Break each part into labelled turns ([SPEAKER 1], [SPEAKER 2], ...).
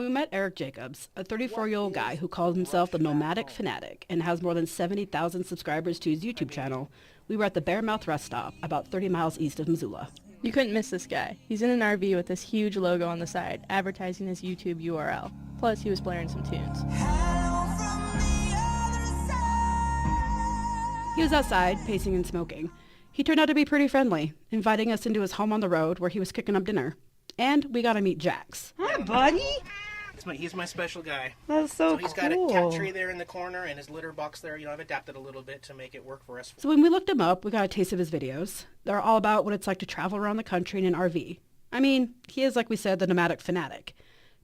[SPEAKER 1] When we met Eric Jacobs, a 34-year-old guy who calls himself the Nomadic Fanatic and has more than 70,000 subscribers to his YouTube channel, we were at the Bearmouth rest stop about 30 miles east of Missoula.
[SPEAKER 2] You couldn't miss this guy. He's in an RV with this huge logo on the side, advertising his YouTube URL. Plus, he was blaring some tunes.
[SPEAKER 1] He was outside, pacing and smoking. He turned out to be pretty friendly, inviting us into his home on the road where he was cooking up dinner. And we got to meet Jax.
[SPEAKER 3] Hi, buddy.
[SPEAKER 4] He's my special guy.
[SPEAKER 3] That's so cool.
[SPEAKER 4] He's got a cat tree there in the corner and his litter box there. You know, I've adapted a little bit to make it work for us.
[SPEAKER 1] So when we looked him up, we got a taste of his videos. They're all about what it's like to travel around the country in an RV. I mean, he is, like we said, the Nomadic Fanatic.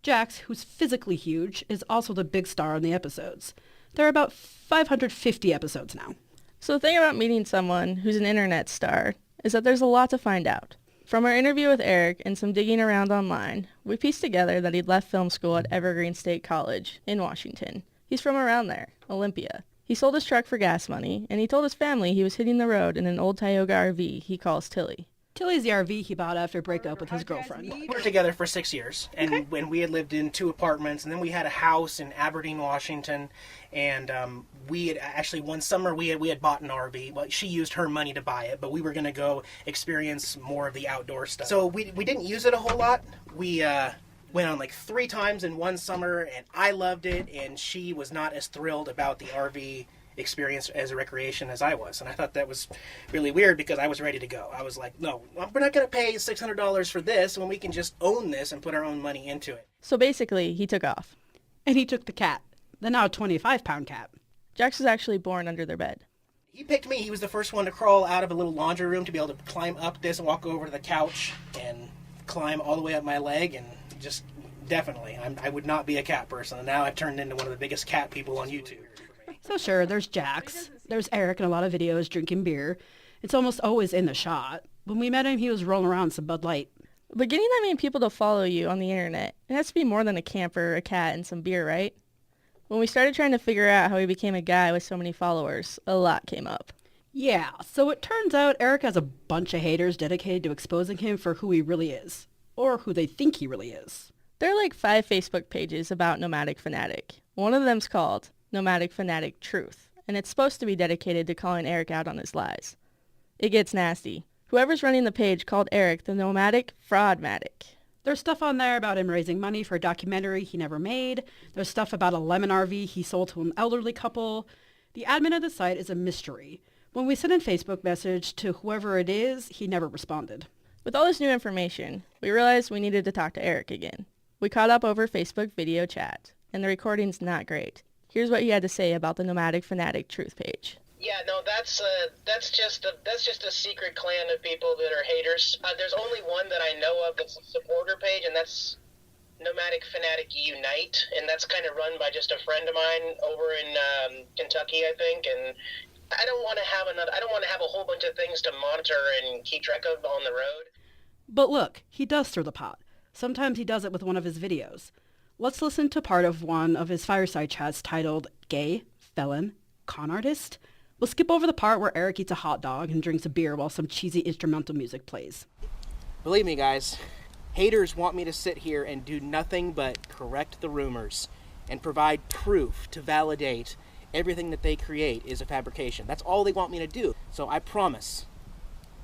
[SPEAKER 1] Jax, who's physically huge, is also the big star in the episodes. There are about 550 episodes now.
[SPEAKER 2] So the thing about meeting someone who's an internet star is that there's a lot to find out. From our interview with Eric and some digging around online, we pieced together that he'd left film school at Evergreen State College in Washington. He's from around there, Olympia. He sold his truck for gas money, and he told his family he was hitting the road in an old Tioga RV he calls Tilly.
[SPEAKER 1] Tilly's the RV he bought after a breakup with his girlfriend.
[SPEAKER 4] We were together for 6 years, and when we had lived in 2 apartments, and then we had a house in Aberdeen, Washington, and we had actually one summer we had bought an RV. Well, she used her money to buy it, but we were going to go experience more of the outdoor stuff. So we didn't use it a whole lot. We went on like 3 times in one summer, and I loved it, and she was not as thrilled about the RV experience as a recreation as I was, and I thought that was really weird because I was ready to go. I was like, no, we're not going to pay $600 for this when we can just own this and put our own money into it.
[SPEAKER 2] So basically, he took off.
[SPEAKER 1] And he took the cat, the now 25-pound cat.
[SPEAKER 2] Jax was actually born under their bed.
[SPEAKER 4] He picked me. He was the first one to crawl out of a little laundry room to be able to climb up this and walk over to the couch and climb all the way up my leg, and just definitely, I would not be a cat person, and now I've turned into one of the biggest cat people on YouTube.
[SPEAKER 1] So sure, there's Jax. There's Eric in a lot of videos drinking beer. It's almost always in the shot. When we met him, he was rolling around some Bud Light.
[SPEAKER 2] But getting that many people to follow you on the internet, it has to be more than a camper, a cat, and some beer, right? When we started trying to figure out how he became a guy with so many followers, a lot came up.
[SPEAKER 1] Yeah, so it turns out Eric has a bunch of haters dedicated to exposing him for who he really is. Or who they think he really is.
[SPEAKER 2] There are like 5 Facebook pages about Nomadic Fanatic. One of them's called Nomadic Fanatic Truth, and it's supposed to be dedicated to calling Eric out on his lies. It gets nasty. Whoever's running the page called Eric the Nomadic Fraudmatic.
[SPEAKER 1] There's stuff on there about him raising money for a documentary he never made. There's stuff about a lemon RV he sold to an elderly couple. The admin of the site is a mystery. When we sent a Facebook message to whoever it is, he never responded.
[SPEAKER 2] With all this new information, we realized we needed to talk to Eric again. We caught up over Facebook video chat, and the recording's not great. Here's what he had to say about the Nomadic Fanatic Truth page.
[SPEAKER 4] Yeah, no, that's just a secret clan of people that are haters. There's only one that I know of that's a supporter page, and that's Nomadic Fanatic Unite, and that's kind of run by just a friend of mine over in Kentucky, I think. And I don't want to have a whole bunch of things to monitor and keep track of on the road.
[SPEAKER 1] But look, he does stir the pot. Sometimes he does it with one of his videos. Let's listen to part of one of his fireside chats titled Gay, Felon, Con Artist. We'll skip over the part where Eric eats a hot dog and drinks a beer while some cheesy instrumental music plays.
[SPEAKER 4] Believe me, guys, haters want me to sit here and do nothing but correct the rumors and provide proof to validate everything that they create is a fabrication. That's all they want me to do. So I promise,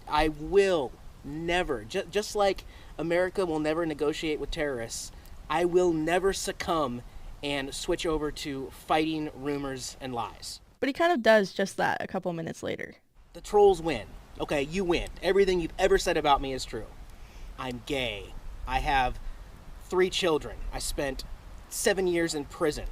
[SPEAKER 4] I will never, just like America will never negotiate with terrorists, I will never succumb and switch over to fighting rumors and lies.
[SPEAKER 2] But he kind of does just that a couple minutes later.
[SPEAKER 4] The trolls win. Okay, you win. Everything you've ever said about me is true. I'm gay. I have 3 children. I spent 7 years in prison.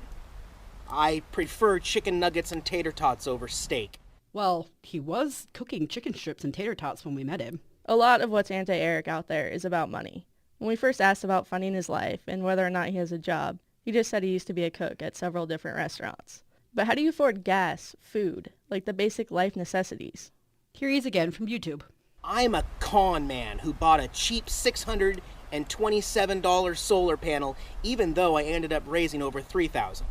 [SPEAKER 4] I prefer chicken nuggets and tater tots over steak.
[SPEAKER 1] Well, he was cooking chicken strips and tater tots when we met him.
[SPEAKER 2] A lot of what's anti-Eric out there is about money. When we first asked about funding his life and whether or not he has a job, he just said he used to be a cook at several different restaurants. But how do you afford gas, food, like the basic life necessities?
[SPEAKER 1] Here he is again from YouTube.
[SPEAKER 4] I'm a con man who bought a cheap $627 solar panel, even though I ended up raising over $3,000.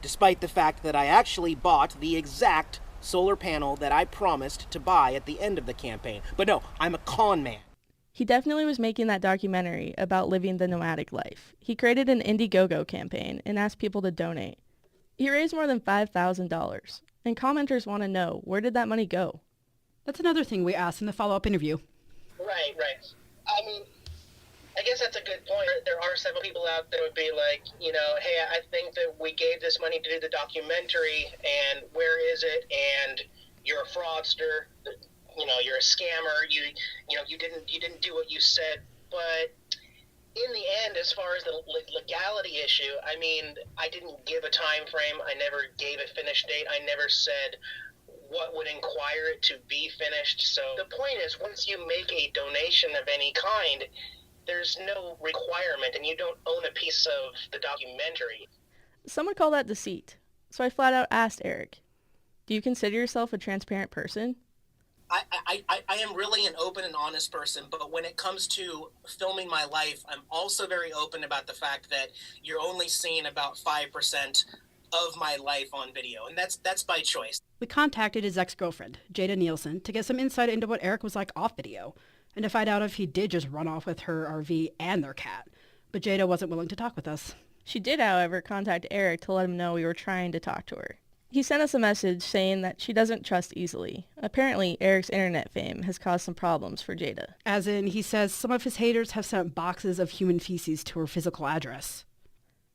[SPEAKER 4] Despite the fact that I actually bought the exact solar panel that I promised to buy at the end of the campaign. But no, I'm a con man.
[SPEAKER 2] He definitely was making that documentary about living the nomadic life. He created an Indiegogo campaign and asked people to donate. He raised more than $5,000, and commenters want to know, where did that money go?
[SPEAKER 1] That's another thing we asked in the follow-up interview.
[SPEAKER 3] Right. I mean, I guess that's a good point. There are several people out there would be like, hey, I think that we gave this money to do the documentary, and where is it? And you're a fraudster. You're a scammer. You didn't do what you said. But in the end, as far as the legality issue, I mean, I didn't give a time frame. I never gave a finish date. I never said what would inquire it to be finished. So the point is, once you make a donation of any kind, there's no requirement, and you don't own a piece of the documentary.
[SPEAKER 2] Some would call that deceit. So I flat out asked Eric, do you consider yourself a transparent person?
[SPEAKER 4] I am really an open and honest person, but when it comes to filming my life, I'm also very open about the fact that you're only seeing about 5% of my life on video, and that's by choice.
[SPEAKER 1] We contacted his ex-girlfriend, Jada Nielsen, to get some insight into what Eric was like off video, and to find out if he did just run off with her RV and their cat. But Jada wasn't willing to talk with us.
[SPEAKER 2] She did, however, contact Eric to let him know we were trying to talk to her. He sent us a message saying that she doesn't trust easily. Apparently, Eric's internet fame has caused some problems for Jada.
[SPEAKER 1] As in, he says some of his haters have sent boxes of human feces to her physical address.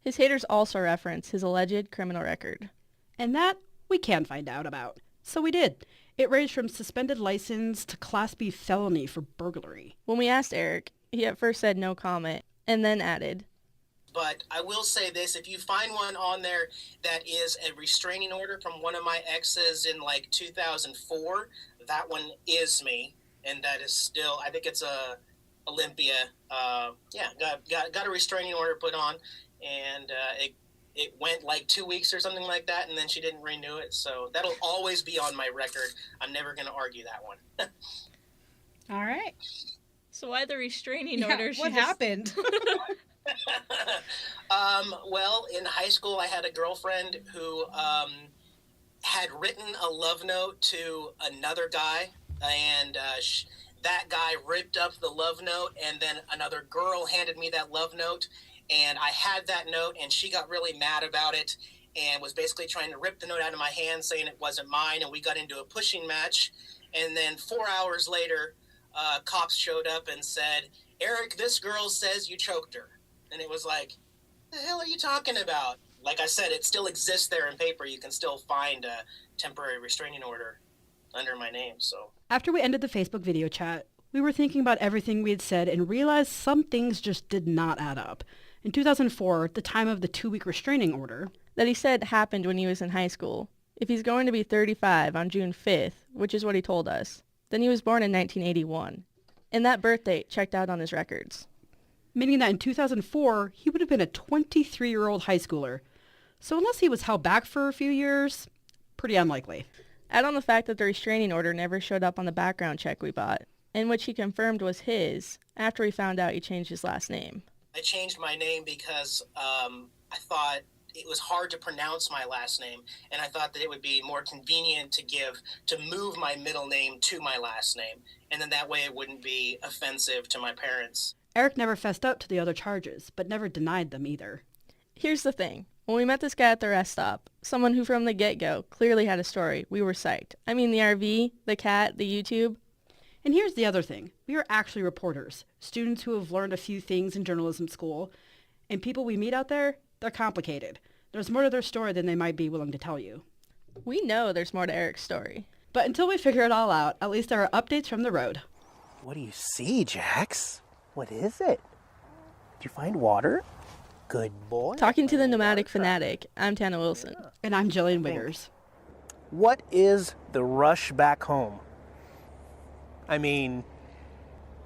[SPEAKER 2] His haters also reference his alleged criminal record.
[SPEAKER 1] And that we can find out about. So we did. It ranged from suspended license to Class B felony for burglary.
[SPEAKER 2] When we asked Eric, he at first said no comment, and then added,
[SPEAKER 4] But I will say this, if you find one on there that is a restraining order from one of my exes in like 2004, that one is me. And that is still, I think it's Olympia. Got a restraining order put on, and it went like 2 weeks or something like that, and then she didn't renew it. So that'll always be on my record. I'm never going to argue that one.
[SPEAKER 5] All right.
[SPEAKER 6] So why the restraining order?
[SPEAKER 5] What happened?
[SPEAKER 4] Well, in high school, I had a girlfriend who had written a love note to another guy, and that guy ripped up the love note, and then another girl handed me that love note, and I had that note, and she got really mad about it and was basically trying to rip the note out of my hand, saying it wasn't mine, and we got into a pushing match. And then 4 hours later, cops showed up and said, Eric, this girl says you choked her. And it was like, the hell are you talking about? Like I said, it still exists there in paper. You can still find a temporary restraining order under my name. So
[SPEAKER 1] After we ended the Facebook video chat, we were thinking about everything we had said and realized some things just did not add up. In 2004, the time of the 2-week restraining order,
[SPEAKER 2] that he said happened when he was in high school. If he's going to be 35 on June 5th, which is what he told us, then he was born in 1981. And that birth date checked out on his records.
[SPEAKER 1] meaning that in 2004, he would have been a 23-year-old high schooler. So unless he was held back for a few years, pretty unlikely.
[SPEAKER 2] Add on the fact that the restraining order never showed up on the background check we bought, in which he confirmed was his after he found out he changed his last name.
[SPEAKER 4] I changed my name because I thought it was hard to pronounce my last name, and I thought that it would be more convenient to move my middle name to my last name, and then that way it wouldn't be offensive to my parents.
[SPEAKER 1] Eric never fessed up to the other charges, but never denied them either.
[SPEAKER 2] Here's the thing. When we met this guy at the rest stop, someone who from the get-go clearly had a story, we were psyched. I mean, the RV, the cat, the YouTube.
[SPEAKER 1] And here's the other thing. We are actually reporters, students who have learned a few things in journalism school, and people we meet out there, they're complicated. There's more to their story than they might be willing to tell you.
[SPEAKER 2] We know there's more to Eric's story.
[SPEAKER 1] But until we figure it all out, at least there are updates from the road.
[SPEAKER 7] What do you see, Jax? What is it? Did you find water? Good boy.
[SPEAKER 2] Talking to the Nomadic Fanatic, I'm Tana Wilson.
[SPEAKER 1] And I'm Jillian Wiggers.
[SPEAKER 7] What is the rush back home? I mean,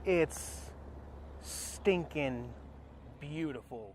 [SPEAKER 7] it's stinking beautiful.